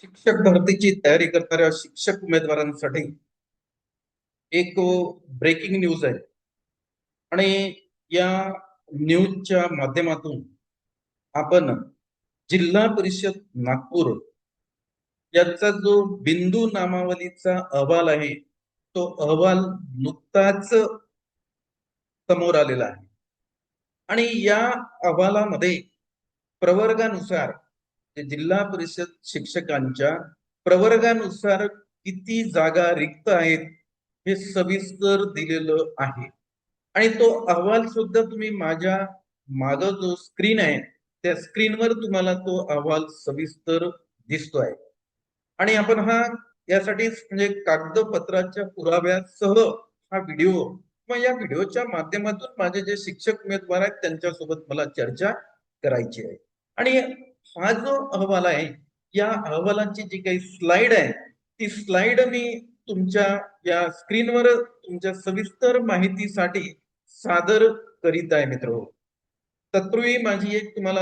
शिक्षक भरतीची तयारी करणाऱ्या शिक्षक उमेदवारांसाठी एक ब्रेकिंग न्यूज आहे आणि या न्यूजच्या माध्यमातून आपण जिल्हा परिषद नागपूर याचा जो बिंदू नामावलीचा अहवाल आहे तो अहवाल नुकताच समोर आलेला आहे आणि या अहवालामध्ये प्रवर्गानुसार जिल्हा परिषद शिक्षकांच्या प्रवर्गानुसार किती जागा रिक्त आहेत हे सविस्तर दिलेलं आहे आणि तो अहवाल सुद्धा तुम्ही माझ्या माग जो स्क्रीन आहे त्या स्क्रीनवर तुम्हाला तो अहवाल सविस्तर दिसतोय आणि आपण यासाठी म्हणजे कागदपत्राच्या पुराव्यासह हा व्हिडिओ किंवा या व्हिडिओच्या माध्यमातून माझे जे शिक्षक उमेदवार आहेत त्यांच्यासोबत मला चर्चा करायची आहे आणि हा जो अहवाल आहे या अहवालाची जी काही स्लाइड आहे ती स्लाइड मी तुमच्या या स्क्रीनवर तुमच्या सविस्तर माहितीसाठी सादर करीत आहे मित्र. तत्पूर्वी माझी एक तुम्हाला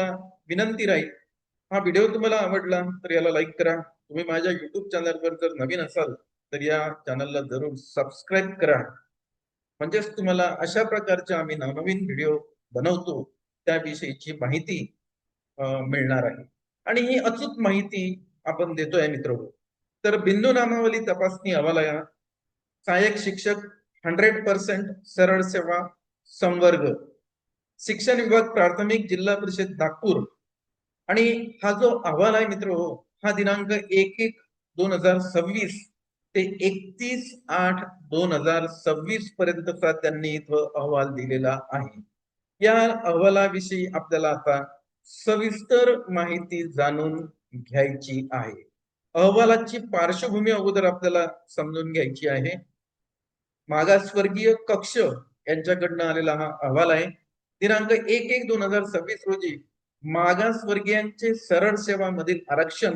विनंती राहील, हा व्हिडिओ तुम्हाला आवडला तर याला लाईक करा. तुम्ही माझ्या युट्यूब चॅनलवर जर नवीन असाल तर या चॅनलला जरूर सबस्क्राईब करा, म्हणजेच तुम्हाला अशा प्रकारचे आम्ही नवनवीन व्हिडिओ बनवतो त्याविषयीची माहिती मिळणार आहे आणि ही अचूक माहिती आपण देतोय मित्र. तर बिंदू नामावली तपासणी अहवाल सहाय्यक शिक्षक 100% सरळ सेवा संवर्ग शिक्षण विभाग प्राथमिक जिल्हा परिषद नागपूर आणि हा जो अहवाल आहे मित्र हा दिनांक 1/1/2026 ते 31/8/2026 पर्यंतचा त्यांनी इथं अहवाल दिलेला आहे. या अहवालाविषयी आपल्याला आता सविस्तर माहिती जाणून घ्यायची आहे. अहवालाची पार्श्वभूमी अगोदर आपल्याला समजून घ्यायची आहे. मागासवर्गीय कक्ष यांच्याकडनं आलेला हा अहवाल आहे. दिनांक 1/1/2026 रोजी मागासवर्गीयांचे सरळ सेवा मधील आरक्षण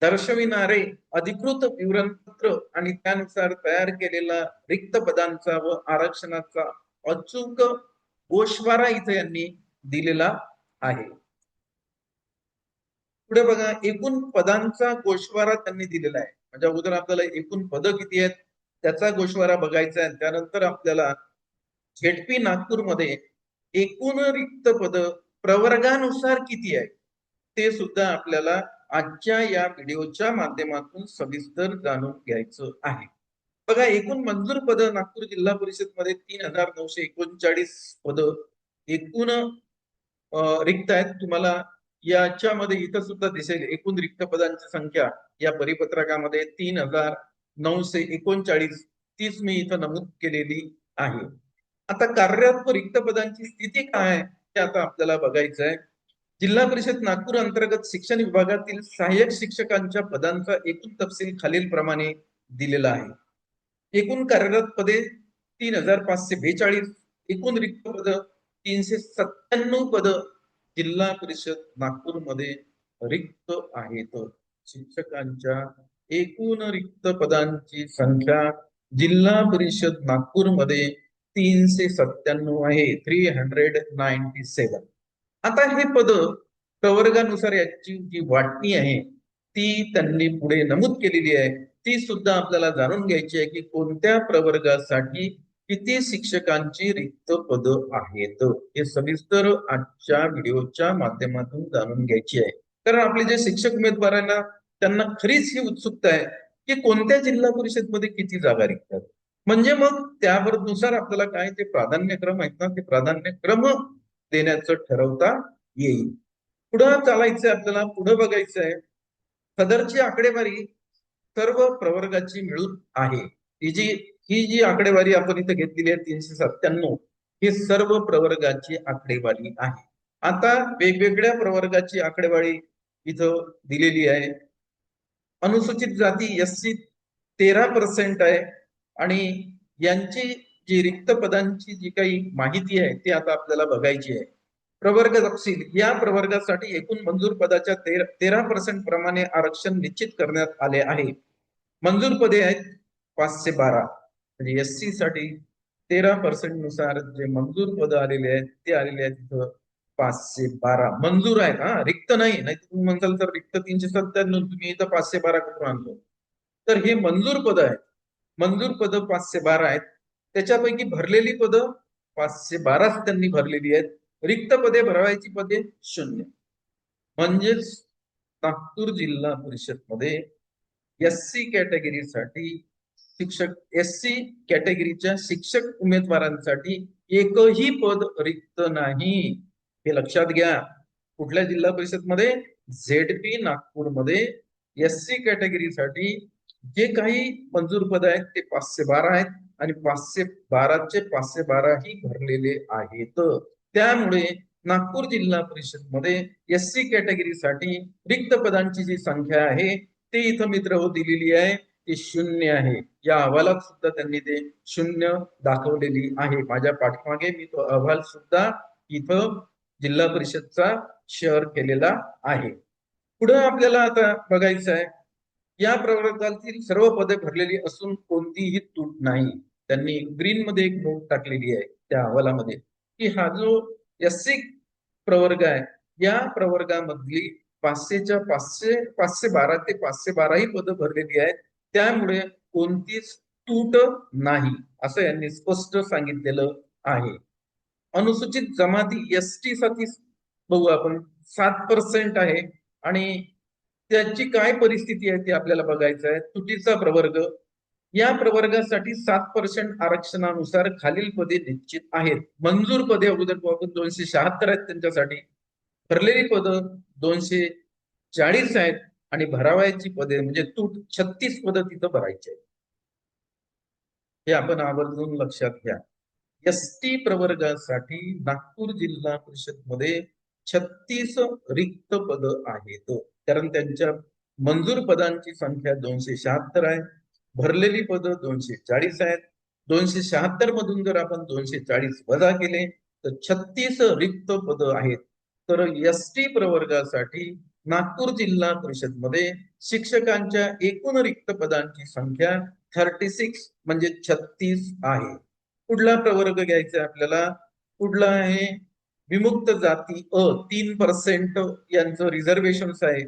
दर्शविणारे अधिकृत विवरणपत्र आणि त्यानुसार तयार केलेला रिक्त पदांचा व आरक्षणाचा अचूक गोषवारा इथे यांनी दिलेला आहे. पुढे बघा, एकूण पदांचा गोषवारा त्यांनी दिलेला आहे. म्हणजे अगोदर आपल्याला एकूण पदं किती आहेत त्याचा गोषवारा बघायचा आहे. त्यानंतर आपल्याला झेडपी नागपूरमध्ये एकूण रिक्त पद प्रवर्गानुसार किती आहे ते सुद्धा आपल्याला आजच्या या व्हिडिओच्या माध्यमातून सविस्तर जाणून घ्यायचं आहे. बघा, एकूण मंजूर पद नागपूर जिल्हा परिषद मध्ये 3939 पद एकूण रिक्त आहेत. तुम्हाला याच्यामध्ये इथं सुद्धा दिसेल एकूण रिक्त पदांची संख्या या परिपत्रकामध्ये 3939 तीच मी इथं नमूद केलेली आहे. आता कार्यरत व रिक्त पदांची स्थिती काय आहे ते आता आपल्याला बघायचं आहे. जिल्हा परिषद नागपूर अंतर्गत शिक्षण विभागातील सहाय्यक शिक्षकांच्या पदांचा एकूण तपशील खालील प्रमाणे दिलेला आहे. एकूण कार्यरत पदे 3542, एकूण रिक्त पद 397 पद जिल्हा परिषद नागपूरमध्ये रिक्त आहेत. शिक्षकांच्या एकूण रिक्त पदांची संख्या जिल्हा परिषद नागपूरमध्ये 397 आहे, 397. आता हे पद प्रवर्गानुसार याची जी वाटणी आहे ती त्यांनी पुढे नमूद केलेली आहे. ती सुद्धा आपल्याला जाणून घ्यायची आहे की कोणत्या प्रवर्गासाठी किती शिक्षकांची रिक्त पद आहेत. हे सविस्तर आजच्या व्हिडिओच्या माध्यमातून जाणून घ्यायची आहे. कारण आपले जे शिक्षक उमेदवारांना त्यांना खरीच ही उत्सुकता आहे की कोणत्या जिल्हा परिषद मध्ये किती जागा रिक्तात. म्हणजे मग त्यानुसार आपल्याला काय ते प्राधान्यक्रम आहेत ना ते प्राधान्यक्रम देण्याचं ठरवता येईल. पुढं चालायचंय आपल्याला, पुढं बघायचंय. सदरची आकडेवारी सर्व प्रवर्गाची मिळून आहे. ही जी आकडेवारी आपण इथे घेतलेली आहे 397 ही सर्व प्रवर्गाची आकडेवारी आहे. आता वेगवेगळ्या प्रवर्गाची आकडेवारी इथं दिलेली आहे. अनुसूचित जाती SC 13% आहे आणि यांची जी रिक्त पदांची जी काही माहिती आहे ती आता आपल्याला बघायची आहे. प्रवर्ग तपशील या प्रवर्गासाठी एकूण मंजूर पदाच्या 13% प्रमाणे आरक्षण निश्चित करण्यात आले आहे. मंजूर पदे आहेत 512, म्हणजे SC साठी 13% नुसार जे मंजूर पद आलेले आहेत ते आलेले आहेत 512 मंजूर आहेत. हा, रिक्त नाही. नाही तुम्ही म्हणसाल तर रिक्त 397, तुम्ही इथं 512 कुठून आणतो? तर हे मंजूर पद आहेत. मंजूर पद 512 आहेत. त्याच्यापैकी भरलेली पद 512 त्यांनी भरलेली आहेत. रिक्त पदे भरवायची पदे 0. म्हणजेच नागपूर जिल्हा परिषद मध्ये SC कॅटेगरीसाठी शिक्षक, SC कॅटेगरीच्या शिक्षक उमेदवारांसाठी एकही पद रिक्त नाही. हे लक्षात घ्या. कुठल्या जिल्हा परिषद मध्ये? ZP नागपूरमध्ये SC कॅटेगरीसाठी जे काही मंजूर पद आहेत ते 512 आहेत आणि 512चे 512 ही भरलेले आहेत. त्यामुळे नागपूर जिल्हा परिषद मध्ये SC कॅटेगरीसाठी रिक्त पदांची जी संख्या आहे ते इथं मित्र हो दिलेली आहे, ती 0 आहे. या अहवालात सुद्धा त्यांनी ते 0 दाखवलेली आहे. माझ्या पाठीमागे मी तो अहवाल सुद्धा इथं जिल्हा परिषदचा शेअर केलेला आहे. पुढे आपल्याला आता बघायचं आहे, या प्रवर्गातील सर्व पदे भरलेली असून कोणतीही तूट नाही. त्यांनी ग्रीन मध्ये एक नोट टाकलेली आहे त्या अहवालामध्ये की हा जो SC प्रवर्ग आहे या प्रवर्गामधली 500च्या 512 ते 512 ही पदं भरलेली आहेत. त्यामुळे कोणतीच तूट नाही असं यांनी स्पष्ट सांगितलेलं आहे. अनुसूचित जमाती ST साठी बघू आपण 7% आहे आणि त्याची काय परिस्थिती आहे ते आपल्याला बघायचं आहे. तुटीचा प्रवर्ग, या प्रवर्गासाठी 7% आरक्षणानुसार खालील पदे निश्चित आहेत. मंजूर पदे अगोदर आपण 276 आहेत त्यांच्यासाठी. भरलेली पद 240 आहेत आणि भरावायची पदे म्हणजे तूट 36 पद तिथं भरायची आहेत. हे आपण आवर्जून लक्षात घ्या. ST प्रवर्गासाठी नागपूर जिल्हा परिषद मध्ये 36 रिक्त पद आहेत. कारण त्यांच्या मंजूर पदांची संख्या 276 आहे. भरलेली पद 240 आहेत. 276 मधून जर आपण 240 वजा केले तर 36 रिक्त पद आहेत. तर ST प्रवर्गासाठी नागपूर जिल्हा परिषद मध्ये शिक्षकांच्या एकूण रिक्त पदांची संख्या 36 म्हणजे 36 आहे. पुढला प्रवर्ग घ्यायचा आपल्याला. पुढला आहे विमुक्त जाती 3% यांचं रिझर्वेशन आहे.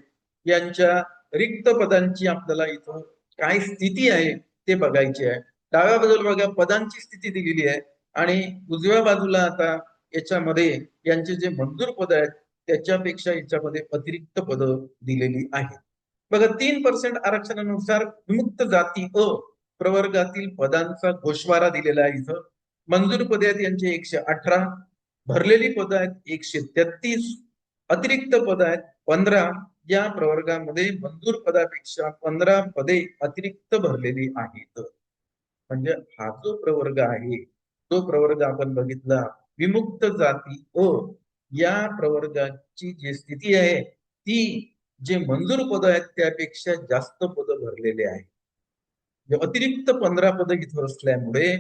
यांच्या रिक्त पदांची आपल्याला इथं काय स्थिती आहे ते बघायची आहे. डाव्या बाजूला बघा पदांची स्थिती दिलेली आहे आणि उजव्या बाजूला आता याच्यामध्ये यांचे जे मंजूर पद आहेत त्याच्यापेक्षा याच्यामध्ये अतिरिक्त पद दिलेली आहेत. बघा 3% आरक्षणानुसार विमुक्त जाती प्रवर्गातील पदांचा गोषवारा दिलेला आहे. इथं मंजूर पदे आहेत यांचे 118, भरलेली पद आहेत 133, अतिरिक्त पद आहेत 15. या प्रवर्गामध्ये मंजूर पदापेक्षा 15 पदे अतिरिक्त भरलेली आहेत. म्हणजे हा जो प्रवर्ग आहे तो प्रवर्ग आपण बघितला विमुक्त जाती या प्रवर्गाची जी स्थिती आहे ती जे मंजूर पद आहेत त्यापेक्षा जास्त पद भरलेले आहेत. अतिरिक्त 15 पद इथं असल्यामुळे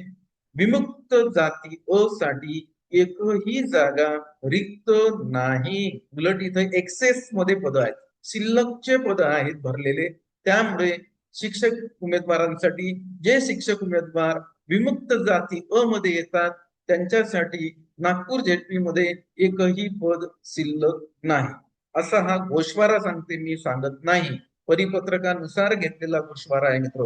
विमुक्त जाती साठी एकही जागा रिक्त नाही. उलट इथं एक्सेस मध्ये पद आहेत, शिल्लकचे पद आहेत भरलेले. त्यामुळे शिक्षक उमेदवारांसाठी जे शिक्षक उमेदवार विमुक्त जाती मध्ये येतात त्यांच्यासाठी नागपूर ZP मध्ये एकही पद शिल्लक नाही. असा हा गोषवारा सांगते, मी सांगत नाही. परिपत्रकानुसार घेतलेला गोषवारा आहे मित्र.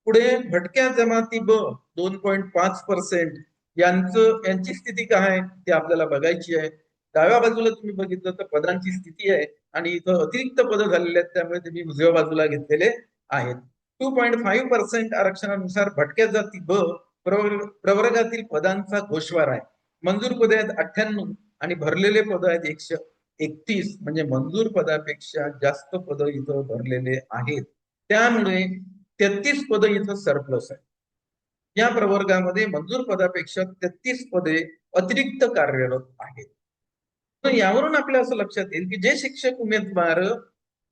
पुढे भटक्या जमाती 2.5% यांची स्थिती काय आहे ते आपल्याला बघायची आहे. डाव्या बाजूला तुम्ही बघितलं तर पदांची स्थिती आहे आणि इथं अतिरिक्त पद झालेले आहेत त्यामुळे तुम्ही उजव्या बाजूला घेतलेले आहेत. 2.5% आरक्षणानुसार भटक्या जाती प्रवर्गातील पदांचा गोषवारा आहे. मंजूर पद आहेत 98 आणि भरलेले पद आहेत 131. म्हणजे मंजूर पदापेक्षा जास्त पद इथं भरलेले आहेत. त्यामुळे 33 पद इथं सरप्लस आहे. या प्रवर्गामध्ये मंजूर पदापेक्षा 33 पदे अतिरिक्त कार्यरत आहेत. तर यावरून आपल्या असं लक्षात येईल की जे शिक्षक उमेदवार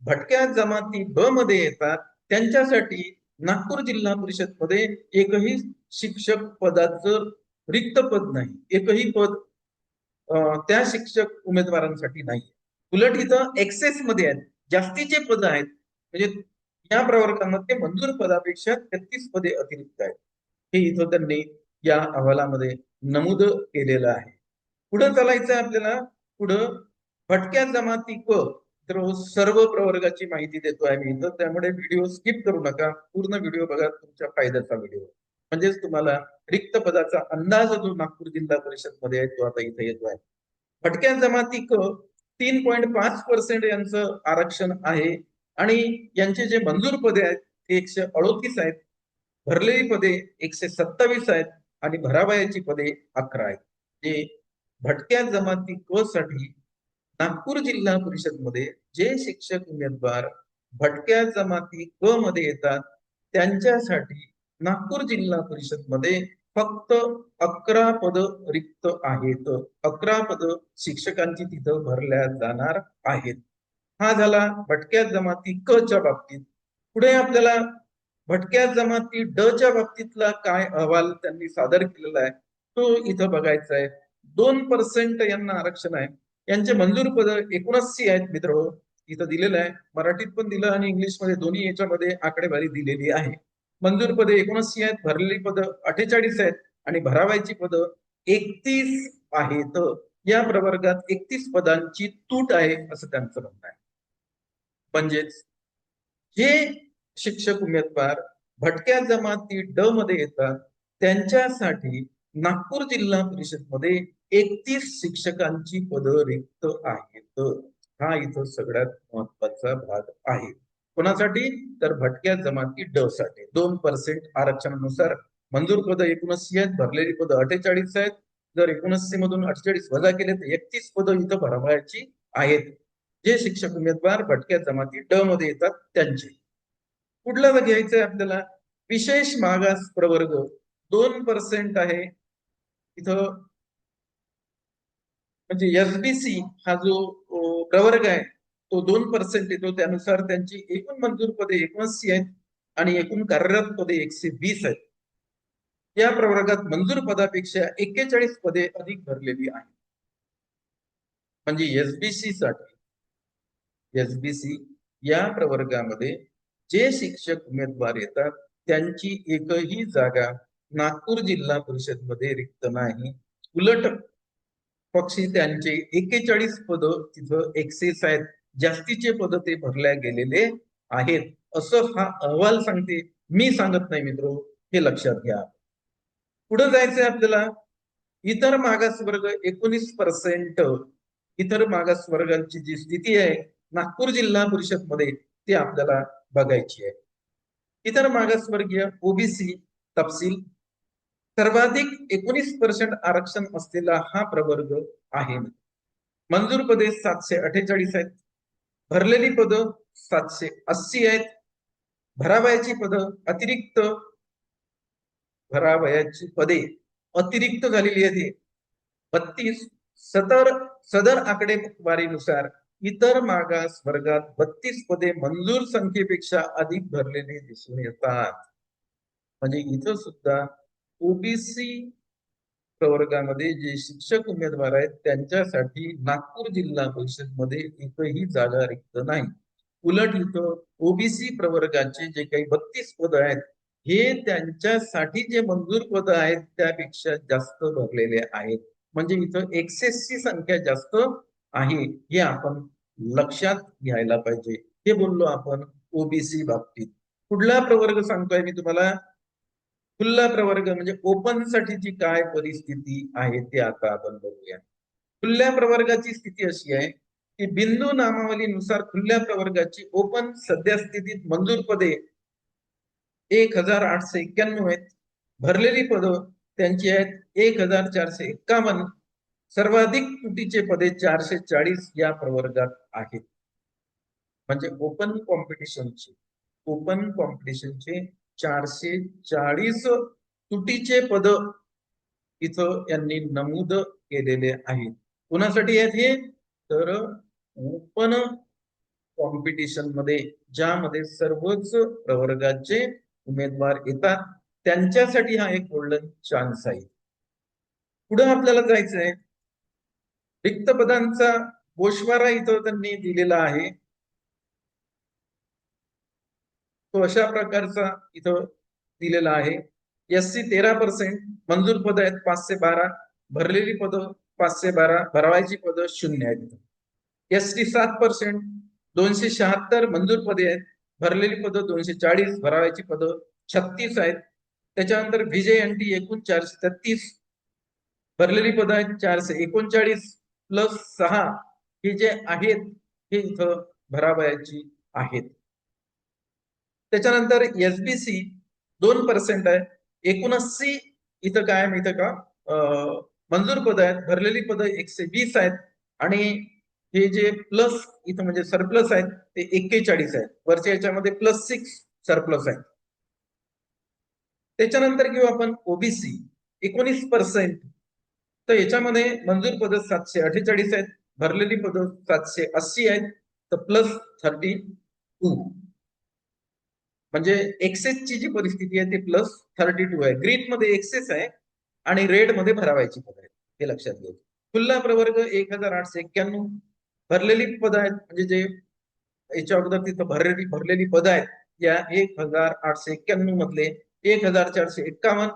भटक्या जमाती मध्ये येतात त्यांच्यासाठी नागपूर जिल्हा परिषद मध्ये एकही शिक्षक पदाचं रिक्त पद नाही. एकही पद त्या शिक्षक उमेदवारांसाठी नाही. उलट इथं एक्सेस मध्ये आहेत, जास्तीचे पद आहेत. म्हणजे या प्रवर्गामध्ये मंजूर पदापेक्षा 33 पदे अतिरिक्त आहेत. हे इथं त्यांनी या अहवालामध्ये नमूद केलेलं आहे. पुढे चालायचं आहे आपल्याला. पुढं भटक्या जमाती क, तर सर्व प्रवर्गाची माहिती देतो आहे मी इथं, त्यामुळे व्हिडिओ स्किप करू नका, पूर्ण व्हिडिओ बघा, तुमच्या फायद्याचा व्हिडिओ, म्हणजेच तुम्हाला रिक्त पदाचा अंदाज जो नागपूर जिल्हा परिषद मध्ये आहे तो आता इथे येतो आहे. भटक्या जमाती क 3.5% यांचं आरक्षण आहे आणि यांचे जे मंजूर पदे आहेत ते 138 आहेत, भरलेली पदे 127 आहेत आणि भरावयाची पदे 11 आहेत. जे भटक्या जमाती क साठी नागपूर जिल्हा परिषद मध्ये जे शिक्षक उमेदवार भटक्या जमाती क मध्ये येतात त्यांच्यासाठी नागपूर जिल्हा परिषद मध्ये फक्त 11 पद रिक्त आहेत. 11 पद शिक्षकांची तिथं भरल्या जाणार आहेत. हा झाला भटक्या जमाती क च्या बाबतीत. पुढे आपल्याला भटक्या जमाती ड च्या बाबतीतला काय अहवाल त्यांनी सादर केलेला आहे तो इथं बघायचा आहे. 2% यांना आरक्षण आहे. यांचे मंजूर पद 79 आहेत मित्र, इथं दिलेलं आहे, मराठीत पण दिलं आणि इंग्लिश मध्ये दोन्ही याच्यामध्ये आकडेवारी दिलेली आहे. मंजूर पदे 79 आहेत, भरलेली पद 48 आहेत आणि भरावायची पद 31 आहेत. या प्रवर्गात 31 पदांची तूट आहे असं त्यांचं म्हणणं आहे. म्हणजेच जे शिक्षक उमेदवार भटक्या जमाती ड मध्ये येतात त्यांच्यासाठी नागपूर जिल्हा परिषद मध्ये 31 शिक्षकांची पदं रिक्त आहेत. हा इथं सगळ्यात महत्वाचा भाग आहे. कोणासाठी? तर भटक्या जमाती ड साठी 2% आरक्षणानुसार मंजूर पद 79 आहेत, भरलेली पद 48 आहेत. जर 79 मधून 48 वजा केले तर 31 पद इथं भरवायची आहेत. जे शिक्षक उमेदवार भटक्या जमाती ड मध्ये येतात त्यांचे. कुठला घ्यायचंय आपल्याला? विशेष मागास प्रवर्ग 2% आहे इथं, म्हणजे एसबीसी हा जो प्रवर्ग आहे तो 2% येतो. त्यानुसार त्यांची एकूण मंजूर पदे 79 आहेत आणि एकूण कार्यरत पदे 120 आहेत. या प्रवर्गात मंजूर पदापेक्षा 41 पदे अधिक भरलेली आहेत. म्हणजे एसबीसी या प्रवर्गामध्ये जे शिक्षक उमेदवार येतात त्यांची एकही जागा नागपूर जिल्हा परिषद मध्ये रिक्त नाही. उलट पक्षी त्यांचे 41 पद तिथं एक्सेस आहेत, जास्तीचे पद ते भरल्या गेलेले आहेत असं हा अहवाल सांगते, मी सांगत नाही मित्र, हे लक्षात घ्या. पुढे जायचंय आपल्याला. इतर मागासवर्ग 19%. इतर मागासवर्गांची जी स्थिती आहे नागपूर जिल्हा परिषद मध्ये ती आपल्याला बघायची आहे. इतर मागासवर्गीय ओबीसी तपशील सर्वाधिक 19% आरक्षण असलेला हा प्रवर्ग आहे. मंजूर पदे 748 आहेत, भरलेली पद 780 आहेत, भरावयाची पद अतिरिक्त भरावयाची पदे अतिरिक्त झालेली आहे 32. सदर आकडेवारीनुसार इतर मागास वर्गात 32 पदे मंजूर संख्येपेक्षा अधिक भरलेले दिसून येतात. म्हणजे इथं सुद्धा ओबीसी प्रवर्गामध्ये जे शिक्षक उमेदवार आहेत त्यांच्यासाठी नागपूर जिल्हा परिषद मध्ये एकही जागा रिक्त नाही. उलट इथं ओबीसी प्रवर्गाचे जे काही 32 पद आहेत हे त्यांच्यासाठी जे मंजूर पद आहेत त्यापेक्षा जास्त भरलेले आहेत. म्हणजे इथं एक्सेसची संख्या जास्त आहे हे आपण लक्षात घ्यायला पाहिजे. हे बोललो आपण ओबीसी बाबतीत. पुढला प्रवर्ग सांगतोय मी तुम्हाला, खुल्ला प्रवर्ग म्हणजे ओपन साठीची काय परिस्थिती आहे ते आता आपण बघूया. खुल्या प्रवर्गाची स्थिती अशी आहे की बिंदू नामावलीनुसार खुल्या प्रवर्गाची ओपन सध्या स्थितीत मंजूर पदे 1891 आहेत, भरलेली पद त्यांची आहेत 1451. सर्वाधिक तुटीचे पदे 440 या प्रवर्गात आहेत. म्हणजे ओपन कॉम्पिटिशनचे 440 तुटीचे पद इथं यांनी नमूद केलेले आहेत. कोणासाठी आहेत हे? तर ओपन कॉम्पिटिशन मध्ये ज्यामध्ये सर्वच प्रवर्गाचे उमेदवार येतात त्यांच्यासाठी हा एक गोल्डन चान्स आहे. पुढे आपल्याला जायचंय. रिक्त पदांचा गोषवारा इथं त्यांनी दिलेला आहे. तो अशा प्रकारचा इथं दिलेला आहे. एससी 13%, मंजूर पद आहेत 512, भरलेली पद 512 भरवायची पदं 0 आहेत. एसटी 7%, 276 मंजूर पदे आहेत. भरलेली पदं 240, भरावायची पदं 36 आहेत. त्याच्यानंतर व्हीजेएनटी एकूण 433, भरलेली पदं आहेत 439 प्लस 6 हे जे आहेत हे इथं भरावयाची आहेत. त्याच्यानंतर एसबीसी 2% आहे. 79 इथं काय इथं का मंजूर पद आहेत. भरलेली पदं 120 आहेत आणि हे जे प्लस इथं म्हणजे सरप्लस आहेत ते 41 आहेत. वरच्या याच्यामध्ये +6 सरप्लस आहेत. त्याच्यानंतर घेऊ आपण ओबीसी 19%. तर याच्यामध्ये मंजूर पद 748 आहेत. भरलेली पद 780 आहेत. तर +32 म्हणजे एक्सेसची जी परिस्थिती आहे ते +32 आहे. ग्रीन मध्ये एक्सेस आहे आणि रेड मध्ये भरावायची पद आहे, हे लक्षात घ्यायचं. खुल्ला प्रवर्ग 1891. भरलेली पद आहेत म्हणजे जे याच्या अगोदर तिथं भरलेली पद आहेत या 1891 मधले 1451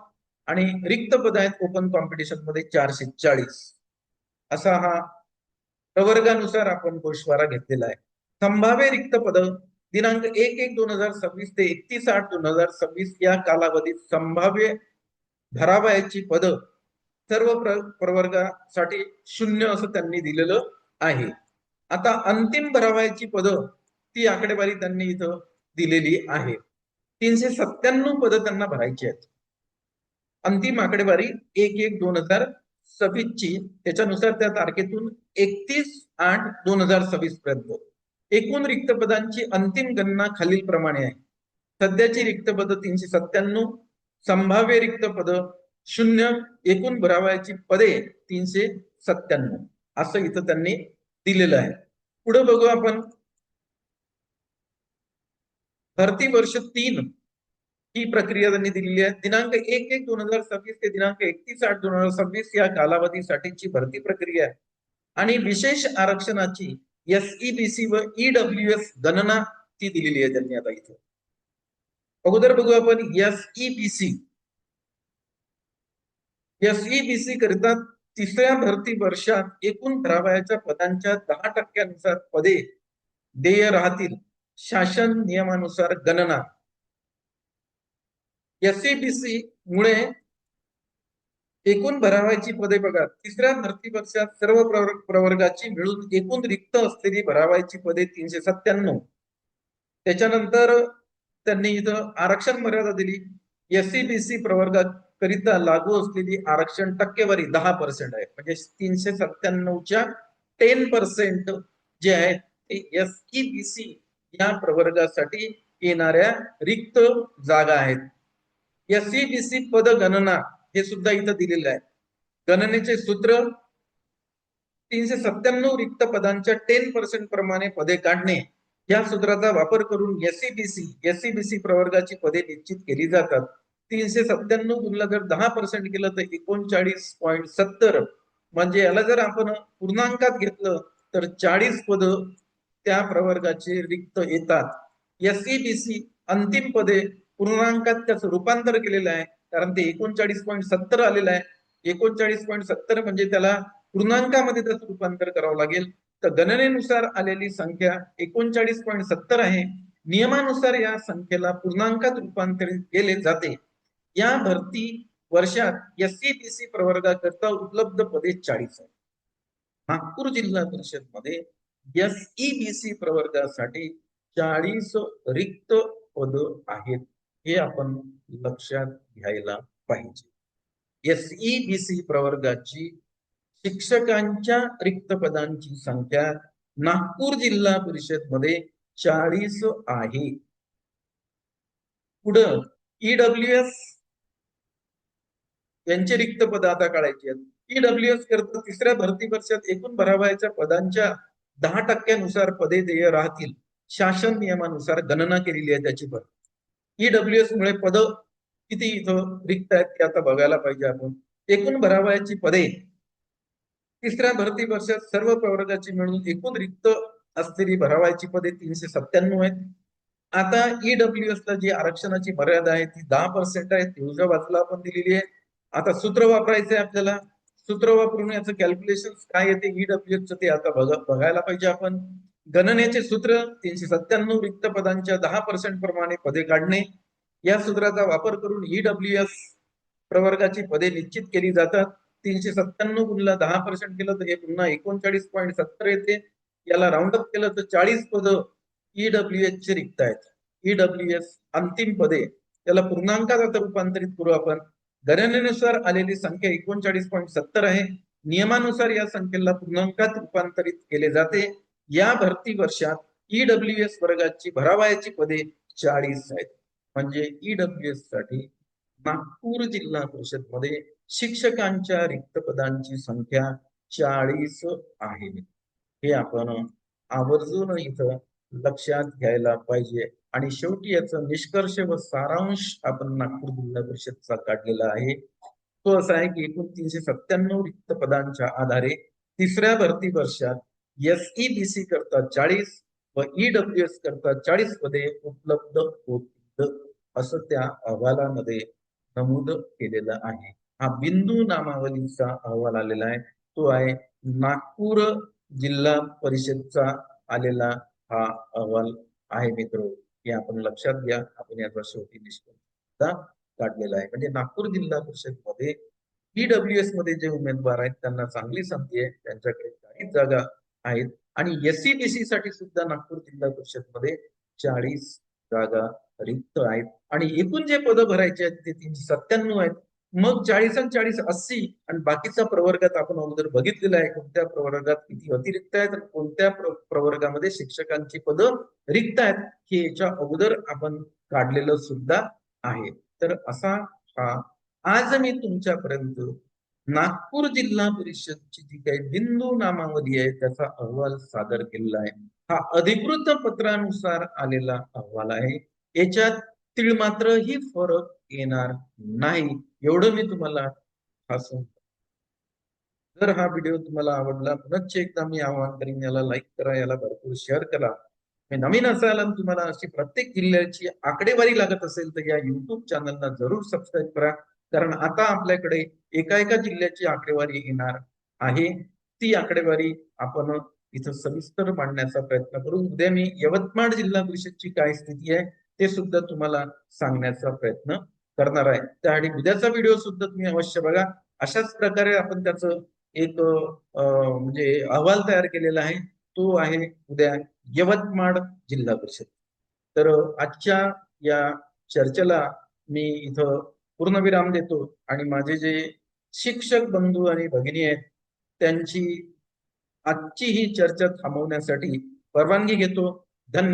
आणि रिक्त पद आहेत ओपन कॉम्पिटिशन मध्ये 440. असा हा प्रवर्गानुसार आपण गोषवारा घेतलेला आहे. संभाव्य रिक्त पद दिनांक 1/1/2026 ते 31/8/2026 या कालावधीत संभाव्य भरावयाची पद सर्व प्रवर्गासाठी 0 असं त्यांनी दिलेलं आहे. आता अंतिम भरावयाची पद ती आकडेवारी त्यांनी इथं दिलेली आहे. 397 पद त्यांना भरायची आहेत. अंतिम आकडेवारी 1/1/2026 ची. त्याच्यानुसार त्या तारखेतून 31/8/2026 पर्यंत एकूण रिक्त पदांची अंतिम गणना खालील प्रमाणे आहे. सध्याची रिक्त पद 397, संभाव्य रिक्त पद 0, एकूण भरावयाची पदे 397 असं इथं त्यांनी दिलेलं आहे. पुढे बघू आपण भरती वर्ष 3 ही प्रक्रिया त्यांनी दिलेली आहे. दिनांक 1/1/2026 ते दिनांक 31/8/2026 या कालावधीसाठीची भरती प्रक्रिया आहे आणि विशेष आरक्षणाची एसईबीसी व ईडब्ल्यूएस गणना ती दिलेली आहे त्यांनी आता इथे. अगोदर बघू आपण एसईबीसी करिता तिसऱ्या भरती वर्षात एकूण भरावयाच्या पदांच्या 10% पदे देय राहतील. शासन नियमानुसार गणना. एसईबीसी मुळे एकूण भरावयाची पदे बघा. तिसऱ्या भरती वर्षात सर्व प्रवर्गाची मिळून एकूण रिक्त असलेली भरावयाची पदे 397. त्याच्यानंतर त्यांनी इथं आरक्षण मर्यादा दिली. एसईबीसी प्रवर्गाकरिता लागू असलेली आरक्षण टक्केवारी 10% आहे. म्हणजे 397च्या 10% जे आहेत ते एसईबीसी या प्रवर्गासाठी येणाऱ्या रिक्त जागा आहेत. एसईबीसी पद गणना हे सुद्धा इथं दिलेलं आहे. गणनेचे सूत्र 397 रिक्त पदांच्या 10% प्रमाणे पदे काढणे या सूत्राचा वापर करून एसईबीसी प्रवर्गाची पदे निश्चित केली जातात. 397 गुणला जर 10% केलं तर 39.70 म्हणजे याला जर आपण पूर्णांकात घेतलं तर 40 पद त्या प्रवर्गाचे रिक्त येतात. एसईबीसी अंतिम पदे पूर्णांकात त्याचं रूपांतर केलेलं आहे कारण ते 39.70 आलेलं आहे. 39.70 म्हणजे त्याला पूर्णांकामध्ये त्याचं रूपांतर करावं लागेल. तर गणनेनुसार आलेली संख्या 39.70 आहे. नियमानुसार या संख्येला पूर्णांकात रूपांतरित केले जाते. या भरती वर्षात एसईबीसी प्रवर्गाकरता उपलब्ध पदे 40 आहेत. नागपूर जिल्हा परिषद मध्ये एसईबीसी प्रवर्गासाठी 40 रिक्त पद आहेत. हे आपण लक्षात घ्यायला पाहिजे. एसईबीसी प्रवर्गाची शिक्षकांच्या रिक्त पदांची संख्या नागपूर जिल्हा परिषद मध्ये 40 आहे. पुढं ईडब्ल्यूएस यांचे रिक्त पद आता काढायची आहेत. ईडब्ल्यूएस करता तिसऱ्या भरती वर्षात एकूण भरावयाच्या पदांच्या 10% पदे देय राहतील. शासन नियमानुसार गणना केलेली आहे त्याची पण. ईडब्ल्यूएस मुळे पद किती इथं रिक्त आहेत ते आता बघायला पाहिजे आपण. एकूण भरावयाची पदे तिसऱ्या भरती वर्षात सर्व प्रवर्गाची मिळून एकूण रिक्त असलेली भरावयाची पदे 397 आहेत. आता ईडब्ल्यूएस ला जी आरक्षणाची मर्यादा आहे ती 10% आहे. ती उजव्या बाजूला आपण दिलेली आहे. आता सूत्र वापरायचं आहे आपल्याला. सूत्र वापरून याचं कॅल्क्युलेशन काय येते ईडब्ल्यूएस ते आता बघायला पाहिजे आपण. गणनेचे सूत्र 397 रिक्त पदांच्या 10% प्रमाणे पदे काढणे. या सूत्राचा वापर करून ईडब्ल्यूएस प्रवर्गाची पदे निश्चित केली जातात. 397 गुणला 10% केलं तर हे पुन्हा 39.70 येते. याला राऊंड अप केलं तर 40 पद ईडब्ल्यूएस चे रिक्त आहेत. ईडब्ल्यूएस अंतिम पदे त्याला पूर्णांकात आता रूपांतरित करू आपण. गणनेनुसार आलेली संख्या 39.70 आहे. नियमानुसार या संख्येला पूर्णांकात रूपांतरित केले जाते. या भरती वर्षात ईडब्ल्यूएस वर्गाची भरावयाची पदे 40 आहेत. म्हणजे ईडब्ल्यूएस साठी नागपूर जिल्हा परिषद मध्ये शिक्षकांच्या रिक्त पदांची संख्या 40 आहे. हे आपण आवर्जून इथं लक्षात घ्यायला पाहिजे. आणि शेवटी याचा निष्कर्ष व सारांश आपण नागपूर जिल्हा परिषदचा काढलेला आहे. तो असा आहे की एकूण 397 रिक्त पदांच्या आधारे तिसऱ्या भरती वर्षात SEBC करता 40 व ईडब्ल्यूएस करता 40 पदे उपलब्ध होतील असं त्या अहवालामध्ये नमूद केलेलं आहे. हा बिंदू नामावलीचा अहवाल आलेला आहे. तो आहे नागपूर जिल्हा परिषदचा आलेला हा अहवाल आहे मित्र. हे आपण लक्षात घ्या. आपण याचा शेवटी निष्कर्ष काढलेला आहे. म्हणजे नागपूर जिल्हा परिषद मध्ये ईडब्ल्यूएस मध्ये जे उमेदवार आहेत त्यांना चांगली संधी आहे. त्यांच्याकडे 40 जागा आहेत. आणि SEBC साठी सुद्धा नागपूर जिल्हा परिषद मध्ये 40 जागा रिक्त आहेत. आणि एकूण जे पद भरायचे आहेत ते 397 आहेत. मग 40 आणि 40 80 आणि बाकीचा प्रवर्गात आपण अगोदर बघितलेला आहे कोणत्या प्रवर्गात किती अतिरिक्त आहेत आणि कोणत्या प्रवर्गामध्ये शिक्षकांची पद रिक्त आहेत हे याच्या अगोदर आपण काढलेलं सुद्धा आहे. तर असा हा आज मी तुमच्यापर्यंत नागपूर जिल्हा परिषदची जी काही बिंदू नामावली आहे त्याचा अहवाल सादर केलेला आहे. हा अधिकृत पत्रानुसार आलेला अहवाल आहे. याच्यात तिळमात्रही फरक येणार नाही एवढं मी तुम्हाला सांगतो. जर हा व्हिडिओ तुम्हाला आवडला पुनश्च एकदा मी आवाहन करीन याला लाईक करा, याला भरपूर शेअर करा. नवीन असाल आणि तुम्हाला अशी प्रत्येक जिल्ह्याची आकडेवारी लागत असेल तर या युट्यूब चॅनलला जरूर सबस्क्राईब करा. कारण आता आपल्याकडे एका जिल्ह्याची आकडेवारी येणार आहे. ती आकडेवारी आपण इथं सविस्तर मांडण्याचा प्रयत्न करू. उद्या मी यवतमाळ जिल्हा परिषदची काय स्थिती आहे ते सुद्धा तुम्हाला सांगण्याचा प्रयत्न करणार आहे. त्यासाठी उद्याचा व्हिडिओ सुद्धा तुम्ही अवश्य बघा. अशाच प्रकारे आपण त्याचं एक म्हणजे अहवाल तयार केलेला आहे. तो आहे उद्या यवतमाळ जिल्हा परिषद. तर आजच्या या चर्चेला मी इथं पूर्णविराम देतो आणि माझे जे शिक्षक बंधू आणि भगिनी आहेत त्यांची आजची ही चर्चा थांबवण्यासाठी परवानगी घेतो.